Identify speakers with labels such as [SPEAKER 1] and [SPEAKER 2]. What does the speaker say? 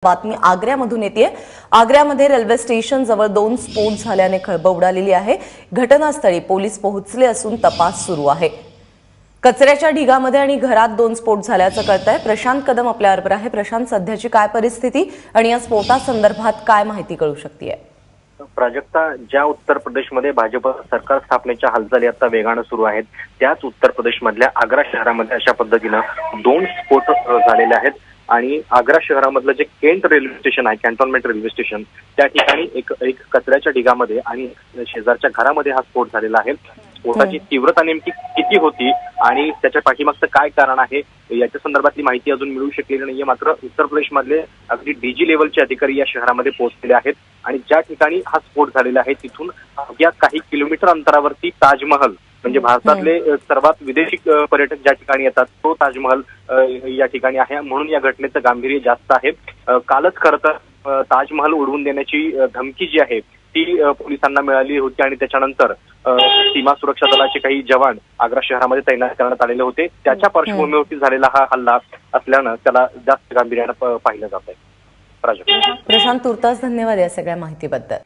[SPEAKER 1] बातमी आग्र्यामधून येते। आग्र्यामध्ये railway station जवळ 2 स्फोट झाल्याने खळबळ उडालेली आहे। घटनास्थळी पोलीस पोहोचले असून तपास सुरू आहे। कचऱ्याच्या ढिगामध्ये आणि घरात 2 स्फोट झाल्याचं कळतंय। प्रशांत कदम आपल्याबरोबर आहे। प्रशांत, सध्याची काय परिस्थिती आणि या स्फोटासंदर्भात काय माहिती कळू शकते?
[SPEAKER 2] प्राजक्ता, ज्या उत्तर प्रदेशमध्ये भाजप सरकार स्थापनेच्या हालचाली आता वेगाने सुरू आहेत, त्याच उत्तर प्रदेशमधल्या आग्रा शहरामध्ये अशा पद्धतीनं 2 स्फोट झालेले आहेत। आणि आग्रा शहरामधलं जे केंट रेल्वे स्टेशन आहे, कॅन्टोन्मेंट रेल्वे स्टेशन, त्या ठिकाणी एक कचऱ्याच्या ढिगामध्ये आणि शेजारच्या घरामध्ये हा स्फोट झालेला आहे। स्फोटाची तीव्रता नेमकी किती होती आणि त्याच्या पाठीमागचं काय कारण आहे याच्या संदर्भातली माहिती अजून मिळू शकलेली नाहीये। मात्र उत्तर प्रदेशमधले अगदी डीजी लेव्हलचे अधिकारी या शहरामध्ये पोहोचलेले आहेत आणि ज्या ठिकाणी हा स्फोट झालेला आहे तिथून अवघ्या काही किलोमीटर अंतरावरती ताजमहल, म्हणजे भारतातले सर्वात विदेशी पर्यटक ज्या ठिकाणी येतात तो ताजमहल या ठिकाणी आहे। म्हणून या घटनेचं गांभीर्य जास्त आहे। कालच खरं तर ताजमहल उडवून देण्याची धमकी जी आहे ती पोलिसांना मिळाली होती आणि त्याच्यानंतर सीमा सुरक्षा दलाचे काही जवान आग्रा शहरामध्ये तैनात करण्यात आलेले होते। त्याच्या पार्श्वभूमीवरती झालेला हा हल्ला असल्यानं त्याला जास्त गांभीर्यानं पाहिलं जात आहे।
[SPEAKER 1] प्रशांत, तुर्तास धन्यवाद या सगळ्या माहितीबद्दल।